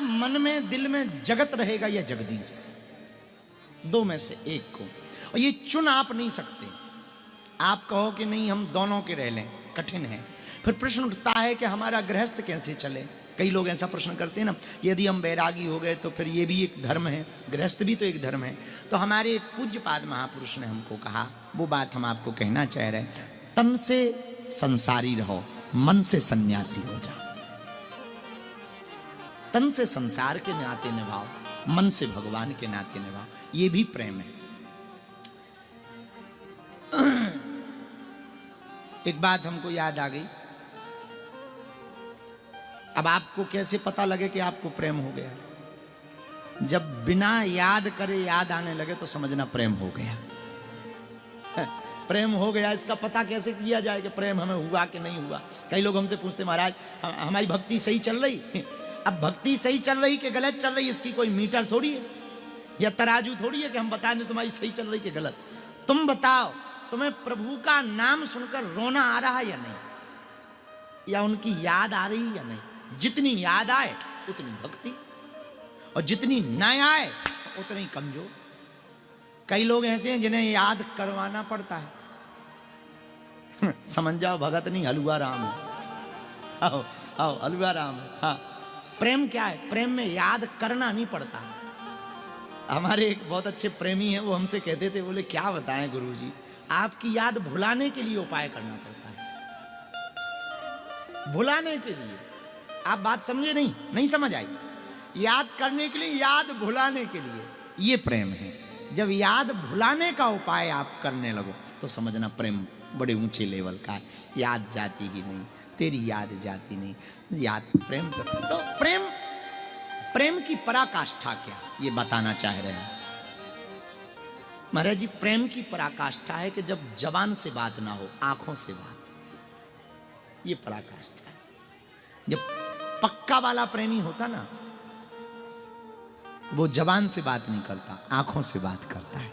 मन में दिल में जगत रहेगा या जगदीश, दो में से एक को, और ये चुन आप नहीं सकते। आप कहो कि नहीं हम दोनों के रह लें, कठिन है। फिर प्रश्न उठता है कि हमारा गृहस्थ कैसे चले। कई लोग ऐसा प्रश्न करते हैं ना, यदि हम बैरागी हो गए तो फिर ये भी एक धर्म है, गृहस्थ भी तो एक धर्म है। तो हमारे एक पूज्यपाद महापुरुष ने हमको कहा, वो बात हम आपको कहना चाह रहे हैं, तन से संसारी रहो, मन से सन्यासी हो जाओ। तन से संसार के नाते निभाओ, मन से भगवान के नाते निभाओ, ये भी प्रेम है। एक बात हमको याद आ गई। अब आपको कैसे पता लगे कि आपको प्रेम हो गया? जब बिना याद करे याद आने लगे तो समझना प्रेम हो गया। प्रेम हो गया, इसका पता कैसे किया जाए कि प्रेम हमें हुआ कि नहीं हुआ? कई लोग हमसे पूछते, महाराज हमारी भक्ति सही चल रही? अब भक्ति सही चल रही कि गलत चल रही, इसकी कोई मीटर थोड़ी है या तराजू थोड़ी है कि हम बता दें तुम्हारी सही चल रही कि गलत। तुम बताओ, तुम्हें प्रभु का नाम सुनकर रोना आ रहा है या नहीं, या उनकी याद आ रही या नहीं? जितनी याद आए उतनी भक्ति, और जितनी न आए उतनी कमजोर। कई लोग ऐसे हैं जिन्हें याद करवाना पड़ता है। समझ जाओ भगत नहीं, हलुआ राम है। आओ आओ, हलुआ राम है। हाँ, प्रेम क्या है? प्रेम में याद करना नहीं पड़ता। हमारे एक बहुत अच्छे प्रेमी हैं, वो हमसे कहते थे, बोले क्या बताएं गुरुजी, आपकी याद भुलाने के लिए उपाय करना पड़ता है। भुलाने के लिए, आप बात समझे? नहीं समझ आई। याद करने के लिए, याद भुलाने के लिए, ये प्रेम है। जब याद भुलाने का उपाय आप करने लगो तो समझना प्रेम बड़े ऊंचे लेवल का है। याद जाती ही नहीं, तेरी याद जाती नहीं, याद प्रेम। तो प्रेम की पराकाष्ठा क्या, ये बताना चाह रहे हैं महाराज जी। प्रेम की पराकाष्ठा है कि जब जबान से बात ना हो, आंखों से बात, ये पराकाष्ठा है। जब पक्का वाला प्रेमी होता ना, वो जबान से बात नहीं करता, आंखों से बात करता है।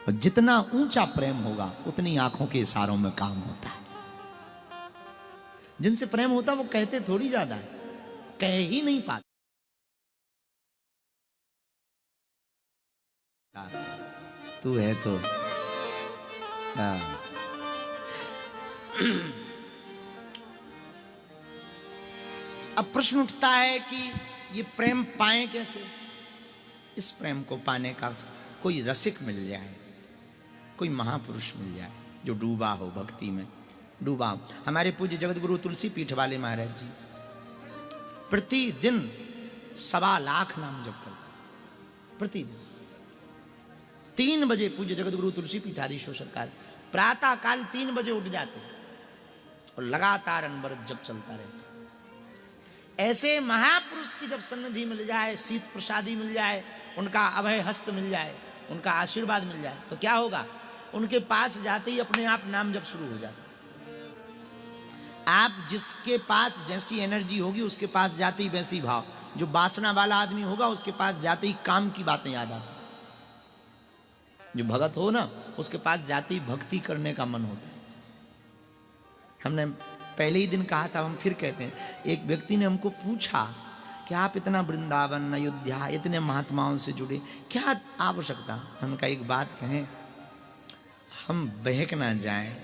और जितना ऊंचा प्रेम होगा उतनी आंखों के इशारों में काम होता है। जिनसे प्रेम होता वो कहते थोड़ी ज्यादा है, कह ही नहीं पाते। तू है तो अब प्रश्न उठता है कि ये प्रेम पाएं कैसे? इस प्रेम को पाने का कोई रसिक मिल जाए, कोई महापुरुष मिल जाए जो डूबा हो भक्ति में, डूबा हो। हमारे पूज्य जगत गुरु तुलसी पीठ वाले महाराज जी प्रतिदिन 1.25 लाख नाम जप करते। प्रतिदिन 3 बजे पूज्य जगत गुरु तुलसी पीठाधीश्वर सरकार प्रातः काल 3 बजे उठ जाते और लगातार अनवरत जप चलता रहता। ऐसे महापुरुष की जब सन्निधि मिल जाए, शीत प्रसादी मिल जाए, उनका अभय हस्त मिल जाए, उनका आशीर्वाद मिल जाए, तो क्या होगा? उनके पास जाते ही अपने आप नाम जप शुरू हो जाता। आप जिसके पास जैसी एनर्जी होगी उसके पास जाते ही वैसी भाव। जो वासना वाला आदमी होगा उसके पास जाते ही काम की बातें याद आती। जो भगत हो ना, उसके पास जाते ही भक्ति करने का मन होता है। हमने पहले ही दिन कहा था, हम फिर कहते हैं, एक व्यक्ति ने हमको पूछा कि आप इतना वृंदावन, अयोध्या, इतने महात्माओं से जुड़े, क्या आवश्यकता? हमने कहा एक बात कहें, हम बहक ना जाएं,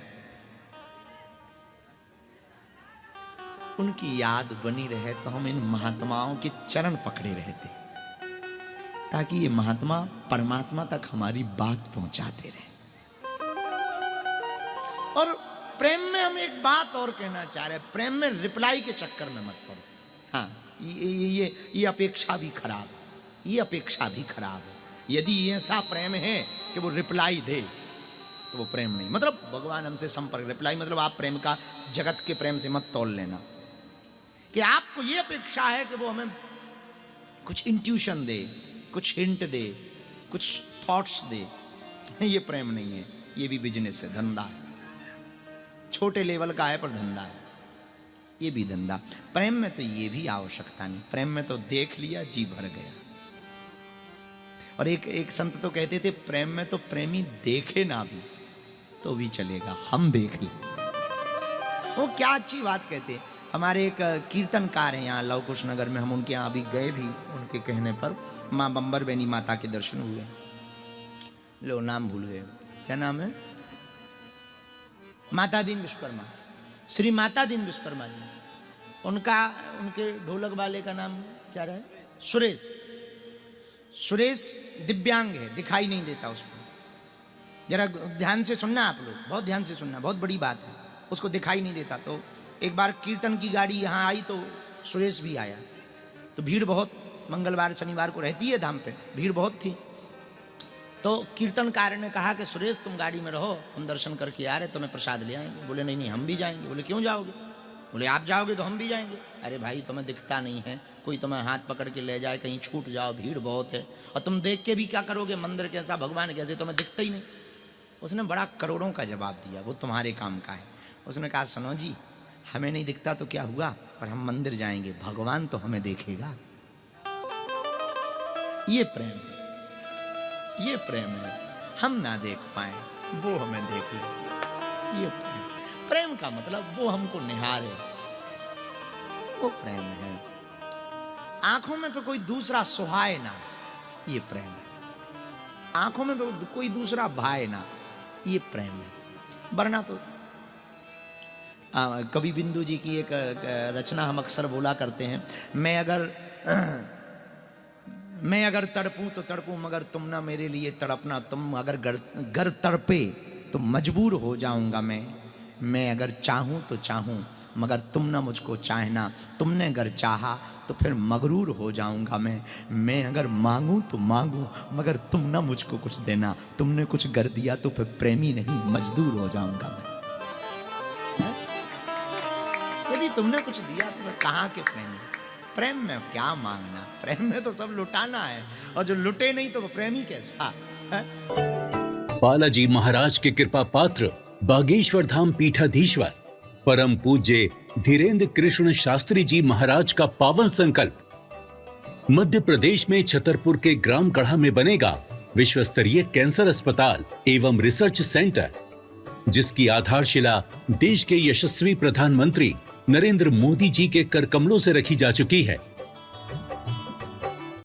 उनकी याद बनी रहे तो हम इन महात्माओं के चरण पकड़े रहते, ताकि ये महात्मा परमात्मा तक हमारी बात पहुंचाते रहे। और प्रेम में हम एक बात और कहना चाह रहे हैं, प्रेम में रिप्लाई के चक्कर में मत पड़ो। हाँ, ये अपेक्षा भी खराब, ये अपेक्षा भी खराब है। यदि ऐसा प्रेम है कि वो रिप्लाई दे तो वो प्रेम नहीं। मतलब भगवान हमसे संपर्क, रिप्लाई मतलब आप प्रेम का जगत के प्रेम से मत तोल लेना कि आपको ये अपेक्षा है कि वो हमें कुछ इंट्यूशन दे, कुछ हिंट दे, कुछ थॉट्स दे। ये प्रेम नहीं है, ये भी बिजनेस है, धंधा है। छोटे लेवल का है पर धंधा है, ये भी धंधा। प्रेम में तो ये भी आवश्यकता नहीं। प्रेम में तो देख लिया, जी भर गया। और एक संत तो कहते थे, प्रेम में तो प्रेमी देखे ना भी तो भी चलेगा, हम देख ले। वो क्या अच्छी बात कहते हैं। हमारे एक कीर्तनकार हैं यहाँ लव कुश नगर में, हम उनके यहाँ अभी गए भी, उनके कहने पर माँ बम्बर बेनी माता के दर्शन हुए। लो नाम भूल गए, क्या नाम है? माता दीन विश्वकर्मा, श्री माता दीन विश्वकर्मा जी। उनके ढोलक वाले का नाम क्या रहा? सुरेश। सुरेश दिव्यांग है, दिखाई नहीं देता उसको। जरा ध्यान से सुनना आप लोग, बहुत ध्यान से सुनना, बहुत बड़ी बात है। उसको दिखाई नहीं देता। तो एक बार कीर्तन की गाड़ी यहाँ आई तो सुरेश भी आया। तो भीड़ बहुत मंगलवार शनिवार को रहती है धाम पे, भीड़ बहुत थी। तो कीर्तनकार ने कहा कि सुरेश तुम गाड़ी में रहो, हम दर्शन करके आ रहे, तुम्हें प्रसाद ले आएंगे। बोले नहीं नहीं हम भी जाएंगे। बोले क्यों जाओगे? बोले आप जाओगे तो हम भी जाएंगे। अरे भाई तुम्हें दिखता नहीं है, कोई तुम्हें हाथ पकड़ के ले जाए, कहीं छूट जाओ, भीड़ बहुत है, और तुम देख के भी क्या करोगे? मंदिर कैसा, भगवान कैसे, तुम्हें दिखता ही नहीं। उसने बड़ा करोड़ों का जवाब दिया, वो तुम्हारे काम का है। उसने कहा सुनो जी, हमें नहीं दिखता तो क्या हुआ, पर हम मंदिर जाएंगे, भगवान तो हमें देखेगा। ये प्रेम है, ये प्रेम है। हम ना देख पाए, वो हमें देख ले। ये प्रेम, प्रेम का मतलब वो हमको निहारे, वो प्रेम है। आंखों में पे कोई दूसरा सुहाए ना, ये प्रेम है। आंखों में पे कोई दूसरा भाए ना, ये प्रेम है। वरना तो कवि बिंदु जी की एक रचना हम अक्सर बोला करते हैं, मैं अगर तड़पूं तो तड़पूं मगर तुम ना मेरे लिए तड़पना, तुम अगर गर तड़पे तो मजबूर हो जाऊंगा मैं अगर चाहूं तो चाहूं मगर तुम ना मुझको चाहना, तुमने अगर चाहा तो फिर मगरूर हो जाऊंगा मैं अगर मांगूं तो मांगूं मगर तुम ना मुझको कुछ देना, तुमने कुछ कर दिया तो फिर प्रेमी नहीं मजदूर हो जाऊंगा मैं। यदि तुमने कुछ दिया तो मैं कहाँ के प्रेमी? प्रेम में क्या मांगना, प्रेम में तो सब लुटाना है, और जो लुटे नहीं तो वो प्रेमी कैसा है? बालाजी महाराज के कृपा पात्र बागेश्वर धाम पीठाधीश्वर परम पूज्य धीरेन्द्र कृष्ण शास्त्री जी महाराज का पावन संकल्प। मध्य प्रदेश में छतरपुर के ग्राम गढ़ा में बनेगा विश्व स्तरीय कैंसर अस्पताल एवं रिसर्च सेंटर, जिसकी आधारशिला देश के यशस्वी प्रधानमंत्री नरेंद्र मोदी जी के कर कमलों से रखी जा चुकी है।